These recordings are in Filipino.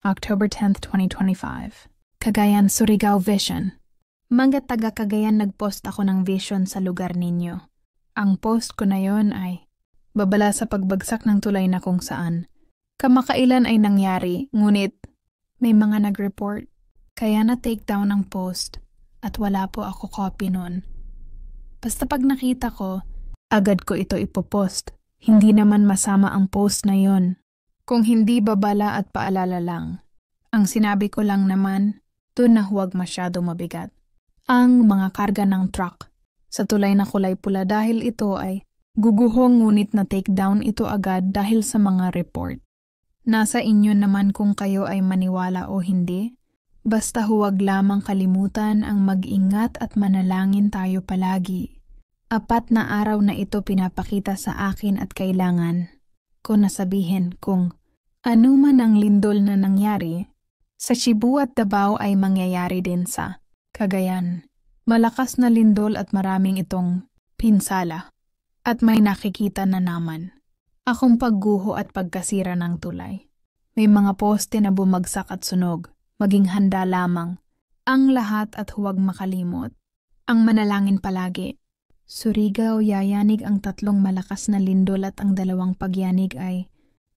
October 10, 2025. Cagayan, Surigao Vision. Mga taga Cagayan nagpost ako ng vision sa lugar ninyo. Ang post ko na yon ay babala sa pagbagsak ng tulay na kung saan. Kamakailan ay nangyari, ngunit may mga nag-report. Kaya na-take down ang post at wala po ako copy nun. Basta pag nakita ko, agad ko ito ipopost. Hindi naman masama ang post na yon. Kung hindi babala at paalala lang. Ang sinabi ko lang naman, doon na huwag masyado mabigat. Ang mga karga ng truck sa tulay na kulay pula dahil ito ay guguhong ngunit na take down ito agad dahil sa mga report. Nasa inyo naman kung kayo ay maniwala o hindi. Basta huwag lamang kalimutan ang mag-ingat at manalangin tayo palagi. 4 na araw na ito pinapakita sa akin at kailangan ko nasabihin kung ano man ang lindol na nangyari. Sa Cebu at Davao ay mangyayari din sa Cagayan. Malakas na lindol at maraming itong pinsala. At may nakikita na naman. Akong pagguho at pagkasira ng tulay. May mga poste na bumagsak at sunog. Maging handa lamang. Ang lahat at huwag makalimot. Ang manalangin palagi. Surigao yayanig ang 3 malakas na lindol at ang 2 pagyanig ay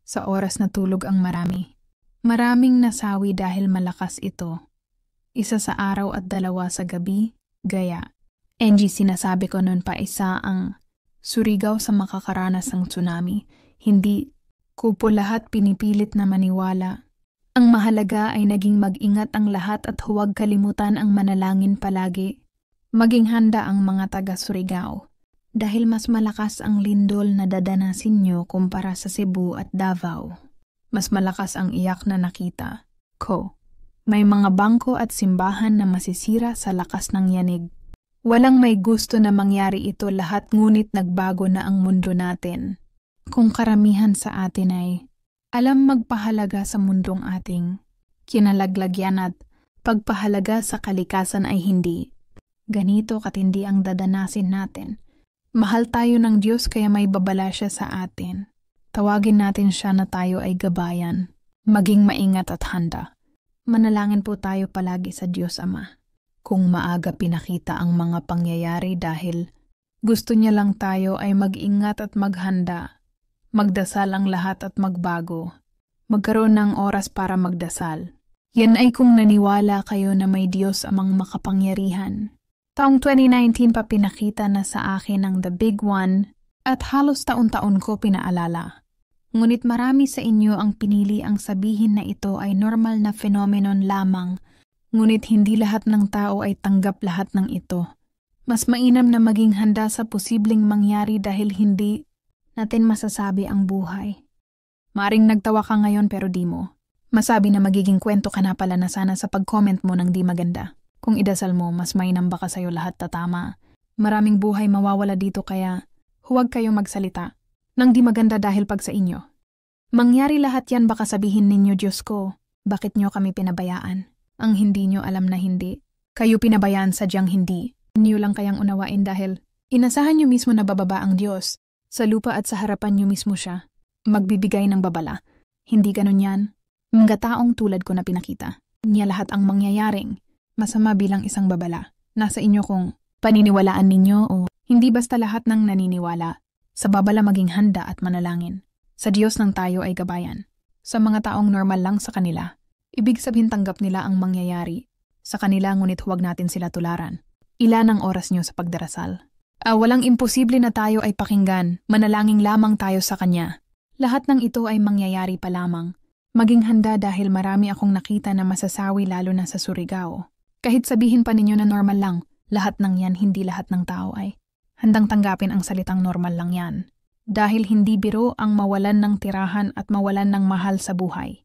sa oras na tulog ang marami. Maraming nasawi dahil malakas ito. 1 sa araw at 2 sa gabi, gaya. NG sinasabi ko noon pa isa ang Surigao sa makakaranas ng tsunami. Hindi ko po lahat pinipilit na maniwala. Ang mahalaga ay naging mag-ingat ang lahat at huwag kalimutan ang manalangin palagi. Maging handa ang mga taga Surigao. Dahil mas malakas ang lindol na dadanasin nyo kumpara sa Cebu at Davao. Mas malakas ang iyak na nakita ko. May mga bangko at simbahan na masisira sa lakas ng yanig. Walang may gusto na mangyari ito lahat ngunit nagbago na ang mundo natin. Kung karamihan sa atin ay alam magpahalaga sa mundong ating kinalaglagyan at pagpahalaga sa kalikasan ay hindi. Ganito katindi ang dadanasin natin. Mahal tayo ng Diyos kaya may babala siya sa atin. Tawagin natin siya na tayo ay gabayan. Maging maingat at handa. Manalangin po tayo palagi sa Diyos Ama. Kung maaga pinakita ang mga pangyayari dahil gusto niya lang tayo ay mag-ingat at maghanda. Magdasal ang lahat at magbago. Magkaroon ng oras para magdasal. Yan ay kung naniwala kayo na may Diyos amang makapangyarihan. Taong 2019 pa pinakita na sa akin ang The Big One at halos taon-taon ko pinaalala. Ngunit marami sa inyo ang pinili ang sabihin na ito ay normal na phenomenon lamang, ngunit hindi lahat ng tao ay tanggap lahat ng ito. Mas mainam na maging handa sa posibleng mangyari dahil hindi natin masasabi ang buhay. Maring nagtawa ka ngayon pero di mo. Masabi na magiging kwento ka na pala na sana sa pag-comment mo ng di maganda. Kung idasal mo, mas mainam baka sa'yo lahat tatama. Maraming buhay mawawala dito kaya huwag kayong magsalita nang di maganda dahil pag sa inyo. Mangyari lahat yan baka sabihin ninyo, Diyos ko, bakit nyo kami pinabayaan? Ang hindi nyo alam na hindi. Kayo pinabayaan sadyang hindi. Niyo lang kayang unawain dahil inasahan nyo mismo na bababa ang Diyos. Sa lupa at sa harapan nyo mismo siya. Magbibigay ng babala. Hindi ganun yan. Mga taong tulad ko na pinakita. Niya lahat ang mangyayaring masama bilang isang babala. Nasa inyo kung paniniwalaan ninyo o hindi basta lahat ng naniniwala. Sa babala maging handa at manalangin. Sa Diyos ng tayo ay gabayan. Sa mga taong normal lang sa kanila, ibig sabihin tanggap nila ang mangyayari. Sa kanila ngunit huwag natin sila tularan. Ilan ang oras nyo sa pagdarasal? Walang imposible na tayo ay pakinggan. Manalangin lamang tayo sa Kanya. Lahat ng ito ay mangyayari pa lamang. Maging handa dahil marami akong nakita na masasawi lalo na sa Surigao. Kahit sabihin pa ninyo na normal lang, lahat ng yan hindi lahat ng tao ay handang tanggapin ang salitang normal lang yan. Dahil hindi biro ang mawalan ng tirahan at mawalan ng mahal sa buhay.